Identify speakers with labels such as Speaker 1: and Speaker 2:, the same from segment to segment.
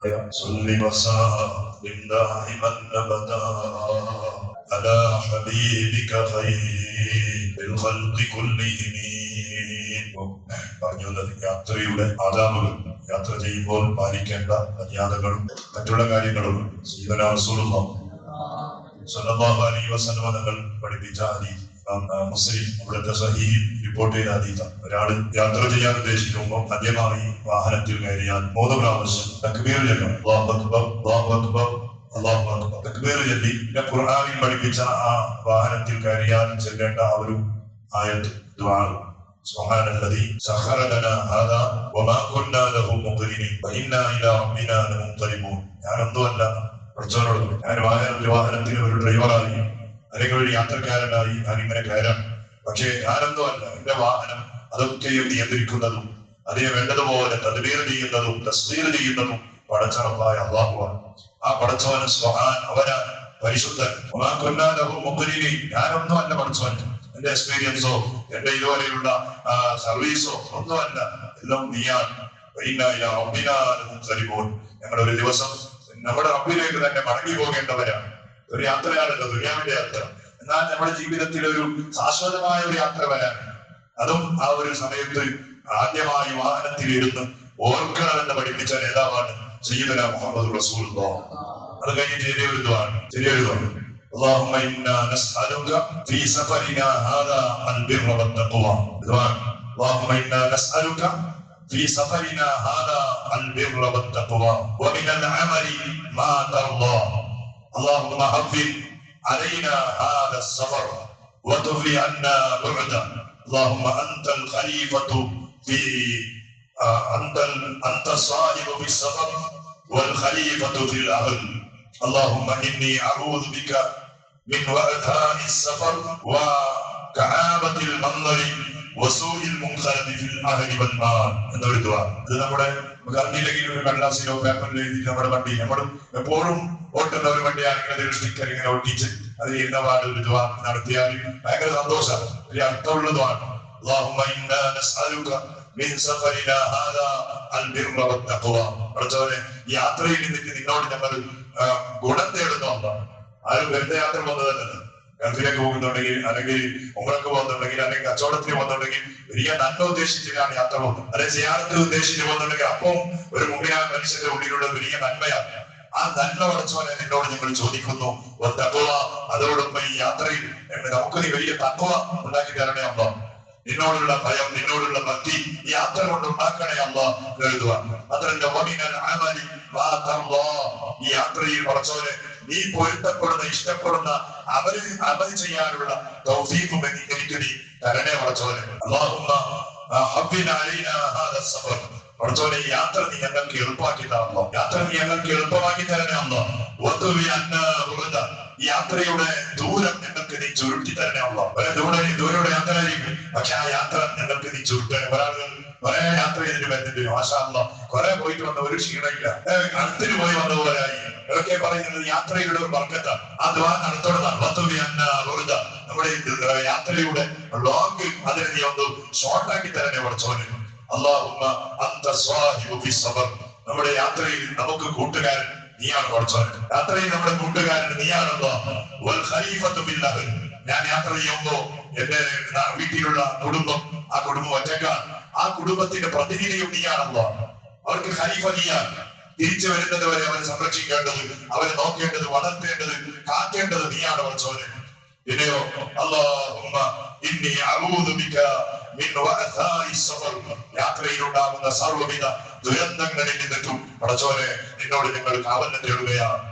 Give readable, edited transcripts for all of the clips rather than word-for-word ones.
Speaker 1: صل وسلم دائما ابدا على حبيبك خير الخلق كلهم. പറഞ്ഞു വന്നത് യാത്രയുടെ ആദാബുകൾ, യാത്ര ചെയ്യുമ്പോൾ പാലിക്കേണ്ട മര്യാദകളും മറ്റുള്ള കാര്യങ്ങളും സയ്യിദുനാ റസൂലുള്ളാഹി സ്വല്ലല്ലാഹു അലൈഹി വസല്ലം തങ്ങൾ പഠിപ്പിച്ച ഹദീസ് മുസ്ലിം ഇവിടുത്തെ സഹീഹ് റിപ്പോർട്ട് ചെയ്ത ഹദീസ്. ഒരാൾ യാത്ര ചെയ്യാൻ ഉദ്ദേശിക്കുമ്പോൾ ആദ്യമായി വാഹനത്തിൽ കയറിയാൽ 3 പ്രാവശ്യം തക്ബീർ ചൊല്ലണം. അല്ലാഹു അക്ബർ, അല്ലാഹു അക്ബർ, അല്ലാഹു അക്ബർ തക്ബീർ ചൊല്ലി പിന്നെ ഖുർആനിൽ പഠിപ്പിച്ച ആ വാഹനത്തിൽ കയറിയാൽ ചൊല്ലേണ്ട ആ ഒരു ആയത്ത് ദുആ. സുബ്ഹാനല്ലദീ സഖറ ലനാ ഹാദാ വമാ കുന്നാ ലഹു മുഖ്രിനീൻ വഇന്നാ ഇലാ റബ്ബിനാ ലമുൻഖലിബൂൻ. ഞാനൊന്നുമല്ല പഠിച്ചവരോട്, ഞാൻ വാഹനത്തിന് ഒരു ഡ്രൈവറായി അല്ലെങ്കിൽ ഒരു യാത്രക്കാരനായി ഞാനിങ്ങനെ കയറാം. പക്ഷേ ഞാനൊന്നുമല്ല, എന്റെ വാഹനം അതൊക്കെയും നിയന്ത്രിക്കുന്നതും അതിനെ വേണ്ടതുപോലെ തദ്ബീർ ചെയ്യുന്നതും തസ്ബീർ ചെയ്യുന്നതും പടച്ചറപ്പായ അല്ലാഹുവാണ്. ആ പടച്ചവന് സുബ്ഹാൻ, അവനാണ് പരിശുദ്ധൻ. വമാ കുന്നാ ലഹു മുഖ്രിനീൻ, ഞാനൊന്നുമല്ല പഠിച്ചവൻ. എന്റെ എക്സ്പീരിയൻസോ എന്റെ ഇതുവരെയുള്ള സർവീസോ ഒന്നുമല്ല, എല്ലാം നീയാണ്. ഞങ്ങൾ ഒരു ദിവസം നമ്മുടെ റബ്ബിലേക്ക് തന്നെ മടങ്ങി പോകേണ്ടവരാണ്. ഒരു യാത്രയാണല്ലോ ദുനിയാവിന്റെ യാത്ര. എന്നാൽ നമ്മുടെ ജീവിതത്തിൽ ഒരു ശാശ്വതമായ ഒരു യാത്ര വരാണ്. അതും ആ ഒരു സമയത്ത് ആദ്യമായി വാഹനത്തിൽ ഇരുന്ന് ഓർക്കണമെന്ന് പഠിപ്പിച്ച നേതാവാണ് സയ്യിദുനാ മുഹമ്മദ് റസൂലുള്ളാഹി. അത് കഴിഞ്ഞ് ചെറിയൊരു اللهم إنا نسألك في سفرنا هذا البر والتقوى. اللهم إنا نسألك في سفرنا هذا البر والتقوى ومن العمل ما ترضى. اللهم هون علينا هذا السفر وتغفر عنا بعده. اللهم أنت الخليفة في أنت الصاحب في السفر والخليفة في الأهل. اللهم إني أعوذ بك من وعثاء السفر وكعابة المنظر وسوء المنخرط في الأهل والمال. എന്നൊരു ദുആ. ഇത് നമ്മുടെ ഗാന്ധിയിലെങ്കിൽ ഒരു കടലാസിലോ പേപ്പറിലോ എഴുതി നമ്മുടെ വണ്ടി, നമ്മൾ എപ്പോഴും ഓട്ടുന്ന ഒരു വണ്ടിയാണെങ്കിൽ അതിൽ സ്റ്റിക്കർ ഇങ്ങനെ ഒട്ടിച്ച് അതിൽ ഇരുന്നപാട് ഒരു ദുആ നടത്തിയാൽ ഭയങ്കര സന്തോഷമാണ്, വലിയ അർത്ഥമുള്ളതുമാണ്. اللهم إنا نسألك من سفرنا هذا البر والتقوى. പഠിച്ചവനെ, യാത്രയിൽ നിന്നോട് ഞങ്ങൾ ഗുണം തേടുന്നു. ആരും വെറുതെ യാത്ര പോകുന്നതല്ല. ഗൾഫിലേക്ക് പോകുന്നുണ്ടെങ്കിൽ, അല്ലെങ്കിൽ ഉംറക്ക് പോകുന്നുണ്ടെങ്കിൽ, അല്ലെങ്കിൽ കച്ചവടത്തിന് പോകുന്നുണ്ടെങ്കിൽ വലിയ നന്മ ഉദ്ദേശിച്ചിട്ടാണ് യാത്ര പോകുന്നത്. അല്ലെങ്കിൽ സിയാറത്ത് ഉദ്ദേശിച്ച് പോകുന്നുണ്ടെങ്കിൽ അപ്പം ഒരു മുഖ്യനായ മനുഷ്യന്റെ ഉള്ളിലുള്ള വലിയ നന്മയാണ്. ആ നന്മ പഠിച്ചവനെ നിന്നോട് ഞങ്ങൾ ചോദിക്കുന്നു. തഖ്വ, അതോടൊപ്പം ഈ യാത്രയിൽ നമുക്ക് നീ വലിയ തഖ്വ ഉണ്ടാക്കി തരണേ അല്ലാഹ്. നിന്നോടുള്ള ഭയം, നിന്നോടുള്ള ഭക്തി ഈ യാത്ര കൊണ്ട് ഉണ്ടാക്കണേ അല്ലാഹ് എഴുതുക. അതല്ല ഈ യാത്രയിൽ പഠിച്ചവനെ നീ പൊരുത്തപ്പെടുന്ന, ഇഷ്ടപ്പെടുന്ന അമൽ ചെയ്യാനുള്ള തൗഫീഖും എനിക്ക് നീ തരണേ പഠിച്ചവനെ. അല്ലാഹുമ്മ ഹബ്ബിന അലൈനാ ഹാദാ സഫർ. പഠിച്ചവനെ, യാത്ര നീ ഞങ്ങൾക്ക് എളുപ്പമാക്കി തരണോ, യാത്ര നീ ഞങ്ങൾക്ക് എളുപ്പമാക്കി തരണേ അല്ലാ. ഈ യാത്രയുടെ ദൂരം ഞങ്ങൾക്ക് നീ ചുരുട്ടി തരണേ അല്ലാ. ദൂരയുടെ യാത്ര ആയിരിക്കും, പക്ഷെ ആ യാത്ര ഞങ്ങൾക്ക് നീ ചുരുട്ടണേ. ഒരാളുകൾ കുറെ യാത്ര ചെയ്തിട്ട് വരുന്നുണ്ട്, മാഷാ അല്ലാഹ്, കുറെ പോയിട്ട് വന്ന ഒരു ക്ഷീണമില്ല, അടുത്തിന് പോയി വന്നതുപോലെയായി. ഇതൊക്കെ പറയുന്നത് യാത്രയുടെ ഒരു ബർക്കത്താണ്. ആ ദുആ നടത്തുന്നതാണ്. നമ്മുടെ യാത്രയുടെ ലോങ് അതിനെ നീ ഒന്ന് ഷോർട്ടാക്കി തരണേ പഠിച്ചവന്. അല്ലാഹുമ്മ അൻത സ്വാഹിബു ഫി സഫർ. നമ്മുടെ യാത്രയിൽ നമുക്ക് കൂട്ടുകാരൻ നീയാണ് പഠിച്ചവൻ. യാത്രയിൽ നമ്മുടെ കൂട്ടുകാരൻ നീയാണല്ലോ. വൽ ഖലീഫത്തു ഫിൽ അഹ്ൽ. ഞാൻ യാത്ര ചെയ്യുമ്പോ എന്റെ വീട്ടിലുള്ള കുടുംബം, ആ കുടുംബം ഒറ്റക്കാണ്, ആ കുടുംബത്തിന്റെ പ്രതിനിധിയും നീയാണല്ലോ. അവർക്ക് ഖലീഫ നീയാണ്. തിരിച്ചു വരുന്നത് വരെ അവരെ സംരക്ഷിക്കേണ്ടത്, അവരെ നോക്കേണ്ടത്, വളർത്തേണ്ടത്, കാക്കേണ്ടത് നീയാണ് പഠിച്ചവന്. പിന്നെയോ അല്ലാഹുമ്മ ഇന്നി അഊദു ബിക മിൻ വഅസാഇ സഫർ. യാത്രയിലുണ്ടാകുന്ന സർവ്വവിധ ദുരന്തങ്ങളിൽ നിന്നിട്ടും പഠിച്ചവനെ നിന്നോട് ഞങ്ങൾ കാവലിനെ തേടുകയാണ്.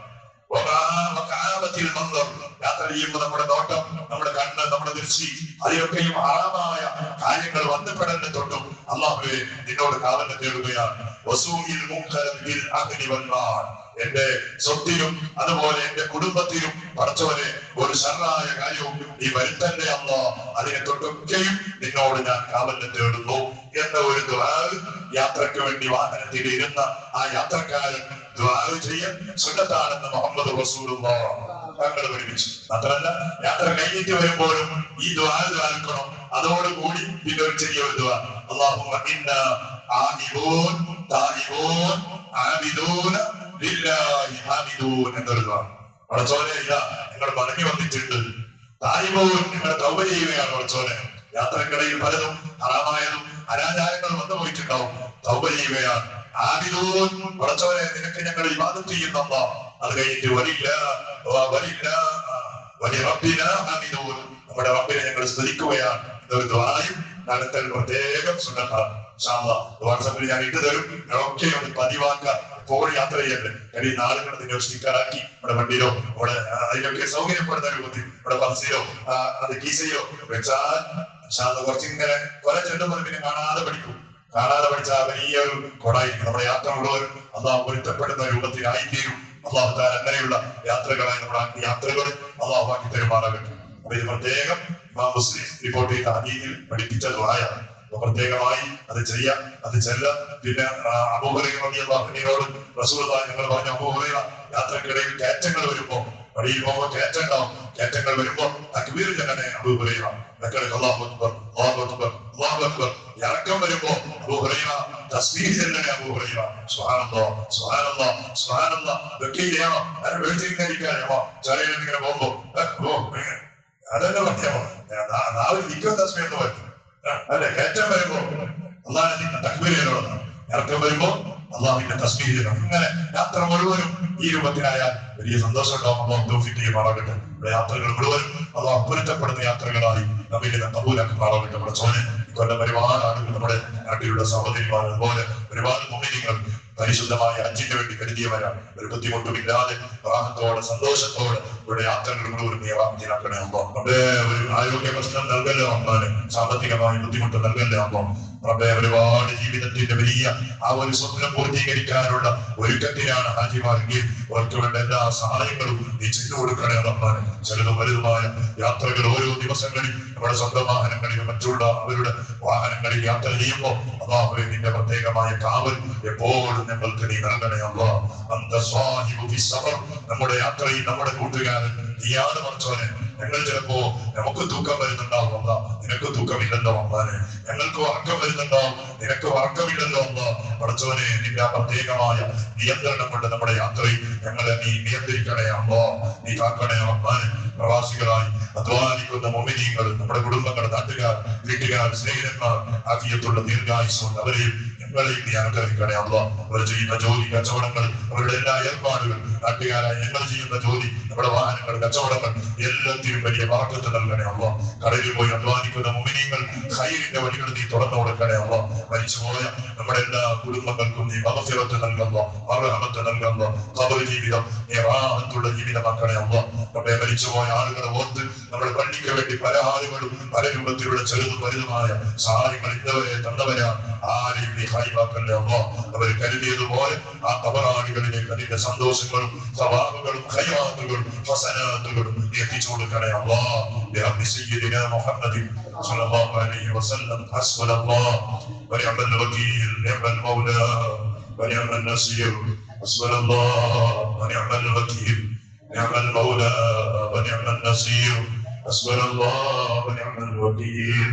Speaker 1: യാത്ര ചെയ്യുമ്പോൾ നമ്മുടെ നോട്ടം, നമ്മുടെ കണ്ണ്, നമ്മുടെ ദൃഷ്ടി, അതിലൊക്കെയും ഹറാമായ കാര്യങ്ങൾ വന്നുപെടലിനെ തൊട്ടും അല്ലാഹുവേ നിന്നോട് കാവലിനെ തേടുകയാണ്. എന്റെ സ്വത്തിലും അതുപോലെ എന്റെ കുടുംബത്തിലും പഠിച്ചവനെ ഒരു ശർറായ കാര്യവും നീ വരുത്തല്ലേ അല്ലാഹ്. അതിനെ തൊട്ടൊക്കെയും നിന്നോട് ഞാൻ കാവലിനെ തേടുന്നു എന്ന ഒരു ദുആ യാത്രയ്ക്ക് വേണ്ടി വാഹനത്തിൽ ഇരുന്ന ആ യാത്രക്കാരൻ ദുആ ചെയ്യാൻ സുന്നത്താണെന്ന് മുഹമ്മദ് റസൂലുള്ളാഹി തങ്ങൾ പഠിപ്പിച്ചു. മാത്രമല്ല യാത്ര കഴിഞ്ഞിട്ട് വരുമ്പോഴും ഈ ദുആ ദ്വാരക്കണം. അതോടുകൂടി പിന്നെ ഒരു ചെറിയൊരു ദുആ, അല്ലാഹുമ്മ ഇന്നാ ആദിബൂൻ തായിബൂൻ ആബിദൂൻ ലില്ലാഹി ഹാമിദൂൻ എന്നുള്ളതാണ്. പടച്ചോനെ ഇതാ നിങ്ങൾ മടങ്ങി വന്നിട്ടുണ്ട്. തായിബൂൻ നിങ്ങൾ തൗബ ചെയ്യുകയാണ് പടച്ചോനെ. യാത്രക്കിടയിൽ പലതും ഹറാമായതും അനാചാരങ്ങളും വന്നു പോയിട്ടുണ്ടാവും. തൗബ ചെയ്യുകയാണ്. ആബിദൂൻ പടച്ചോനെ നിനക്ക് ഞങ്ങൾ ഇബാദത്ത് ചെയ്യുന്നല്ല. അത് കഴിഞ്ഞിട്ട് നമ്മുടെ റബ്ബിനെ ഞങ്ങൾ സ്തുതിക്കുകയാണ്. ഇതൊരു ദുആയും നടത്തൽ പ്രത്യേകം സുന്നത്താണ്. വാട്സാപ്പിൽ ഞാൻ ഇട്ട് തരും. ഒക്കെ ഒന്ന് പതിവാക്കാം. ഇപ്പോൾ യാത്ര ചെയ്യട്ടെ. ഈ നാളുകൾ നിങ്ങൾ സ്റ്റിക്കറാക്കി നമ്മുടെ വണ്ടിയിലോ അവിടെ അതിലൊക്കെ സൗകര്യപ്പെടുന്ന രൂപത്തിൽ നമ്മുടെ ബസ്സിലോ അത് കീസയോ വെച്ചാൽ കുറച്ചിങ്ങനെ കുറെ ചെല്ലുമ്പോൾ പിന്നെ കാണാതെ പഠിക്കും. കാണാതെ പഠിച്ചാൽ വലിയൊരു കൊടായിരിക്കും. നമ്മുടെ യാത്ര ഉള്ളവർ അള്ളാഹു പൊരുത്തപ്പെടുന്ന രൂപത്തിലായിത്തീരും. അള്ളാഹു താൻ അങ്ങനെയുള്ള യാത്രകളായി നമ്മുടെ യാത്രകൾ അള്ളാഹു ആക്കി തരുമാറാകട്ടെ. അപ്പൊ ഇത് പ്രത്യേകം മുസ്ലിം റിപ്പോർട്ട് ചെയ്ത ഹദീസിൽ പഠിപ്പിച്ച ദുആയാണ്. പ്രത്യേകമായി അത് ചെയ്യാം, അത് ചെല്ലാം. പിന്നെ അബൂ ഹുറൈറ റളിയല്ലാഹു അൻഹുവിനോട് റസൂലുള്ളാഹി ഞങ്ങൾ പറഞ്ഞു, അബൂ ഹുറൈറ യാത്രക്കിടയിൽ കയറ്റങ്ങൾ വരുമ്പോ വഴിയിൽ പോകുമ്പോൾ കയറ്റങ്ങൾ വരുമ്പോ തക്ബീർ ചൊല്ലണേ അബൂ ഹുറൈറ. അല്ലാഹു അക്ബർ അല്ലാഹു അക്ബർ അല്ലാഹു അക്ബർ. ഇറക്കം വരുമ്പോ അബൂ ഹുറൈറ തസ്ബീഹ് ചൊല്ലണേ അബൂ ഹുറൈറ. സുബ്ഹാനല്ലാഹ് സുബ്ഹാനല്ലാഹ് സുബ്ഹാനല്ലാഹ്. ഇതൊക്കെ ചെയ്യണം. അത് വെളിച്ചിരിക്കാനോ ചെറിയ പോകുമ്പോ അതെന്നെ പറഞ്ഞോ നാളെ നിൽക്കുന്ന തസ്ബീഹ് എന്ന് പറയും അല്ലെ. കയറ്റം വരുമ്പോ അള്ളാഹിന്റെ തക്ബീർ ചെയ്യണം. ഇറക്കം വരുമ്പോ അള്ളാഹിന്റെ തസ്ബീഹ് ചെയ്യണം. ഇങ്ങനെ യാത്ര മുഴുവനും ഈ രൂപത്തിലായാൽ വലിയ സന്തോഷം ഉണ്ടാവും. അള്ളാഹു തൗഫീഖ് ചെയ്യുമാറാകട്ടെ. നമ്മുടെ യാത്രകൾ മുഴുവനും അള്ളാഹു പൊരുത്തപ്പെടുന്ന യാത്രകളായി നമ്മിൽ കബൂലാക്കി മാറാകട്ടെ. പടച്ചോനെ കൊല്ലം ഒരുപാട് ആളുകൾ നമ്മുടെ നാട്ടിലുള്ള സഹോദരിമാർ അതുപോലെ ഒരുപാട് മുഅ്മിനീങ്ങൾ പരിശുദ്ധമായ ഹജ്ജിന് വേണ്ടി കരുതിയവരാണ്. ഒരു ബുദ്ധിമുട്ടുമില്ലാതെ റാഹത്തോടെ സന്തോഷത്തോടെ ഇവിടെ യാത്രകൾ മുഴുവൻ നിയമാക്കിയാക്കണേ. നമ്മുടെ ഒരു ആരോഗ്യ പ്രശ്നം നൽകല്ലേ അമ്മാന്, സാമ്പത്തികമായി ബുദ്ധിമുട്ട് നൽകല്ലേ അമ്മ. റബ്ബേ ഒരുപാട് ജീവിതത്തിന്റെ വലിയ ആ ഒരു സ്വപ്നം പൂർത്തീകരിക്കാനുള്ള ഒരുക്കത്തിലാണ് ഹാജിമാരെങ്കിൽ അവർക്ക് വേണ്ട എല്ലാ സഹായങ്ങളും നീ ചെയ്തു കൊടുക്കണേ അമ്മാന്. ചെറുതും വലുതുമായ യാത്രകൾ ഓരോ ദിവസങ്ങളിൽ നമ്മുടെ സ്വന്തം വാഹനങ്ങളിലും മറ്റുള്ള അവരുടെ വാഹനങ്ങളിൽ യാത്ര ചെയ്യുമ്പോൾ അല്ലാഹുവേ നിന്റെ പ്രത്യേകമായ കാവൽ എപ്പോഴും ഞങ്ങൾക്ക് നീ നൽകണേ അല്ലാഹ്. നമ്മുടെ യാത്രയിൽ നമ്മുടെ കൂട്ടുകാരൻ നീയാണ് പടച്ചോനെ. ഞങ്ങൾ ചിലപ്പോ നമുക്ക് തൂക്കം വരുന്നുണ്ടാവും അല്ല, നിനക്ക് തൂക്കമില്ലല്ലോ അമ്മാനെ. ഞങ്ങൾക്ക് ഉറക്കം വരുന്നുണ്ടാവും, നിനക്ക് ഉറക്കമില്ലല്ലോ അല്ല. പടച്ചോനെ നിന്റെ ആ പ്രത്യേകമായ നിയന്ത്രണം കൊണ്ട് നമ്മുടെ യാത്രയിൽ ഞങ്ങളെ നീ നിയന്ത്രിക്കണേ അല്ലോ, നീ കാക്കണേ അമ്മാനെ. പ്രവാസികളായി അധ്വാനിക്കുന്ന മുഅ്മിനീങ്ങൾ, നമ്മുടെ കുടുംബങ്ങൾ, നാട്ടുകാർ, വീട്ടുകാർ, സ്നേഹിതന്മാർ ആഫിയത്തുള്ള ദീർഘായുസ്സുണ്ട്. അവരെയും ഞങ്ങളെയും നീ അനുഗ്രഹിക്കണേ അല്ലോ. അവർ ചെയ്യുന്ന ജോലി, കച്ചവടങ്ങൾ, അവരുടെ എല്ലാ ഏർപ്പാടുകൾ, നാട്ടുകാരായി ഞങ്ങൾ ചെയ്യുന്ന ജോലി, നമ്മുടെ വാഹനങ്ങൾ, കച്ചവടങ്ങൾ എല്ലാത്തിനും വലിയ ബറക്കത്ത് നൽകണേ അല്ലോ. കടലിൽ പോയി അധ്വാനിക്കുന്ന മുഅ്മിനീങ്ങൾ ഖൈറിന്റെ വഴികൾ നീ തുറന്നു കൊടുക്കണേ അല്ലോ. മരിച്ചുപോയ നമ്മുടെ എല്ലാ കുടുംബങ്ങൾക്കും നീ മഗ്ഫിറത്ത് നൽകുന്നോ, മർഹമത്ത് നൽകുന്നോ. ഖബർ ജീവിതം നീ റാഹത്തുള്ള ജീവിതമാക്കണേ അല്ലോ. നമ്മെ മരിച്ചുപോയ ആളുകളെ ഓർത്ത് നമ്മുടെ പള്ളിക്ക് വേണ്ടി പല ആളുകളും പല രൂപത്തിലുള്ള ചെറുതും വലുതുമായ സഹായങ്ങൾ ഇന്നവരെ തന്നവരാണ്. ആരെയും നീ ഹായിവാക്കല്ലേ അല്ലോ. അവർ കരുതിയതുപോലെ ആ ഖബറാളികളിലേക്ക് അതിന്റെ സന്തോഷങ്ങളും സവാബുകളും ഖൈറാത്തുകളും ഹസനാത്തുകളും എത്തിച്ചു കൊടുക്കണേ അല്ലോ. ബിറബ്ബി സയ്യിദിനാ മുഹമ്മദിൻ സ്വല്ലല്ലാഹു അലൈഹി വസല്ലം. ഹസ്ബുനല്ലാഹ് വനിഅമൽ വകീൽ, നിഅമൽ മൗലാ വനിഅമൽ നസീർ. ഹസ്ബുനല്ലാഹ് വനിഅമൽ വകീൽ, نعم المولى ونعم النصير. حسبنا الله ونعم الوكيل.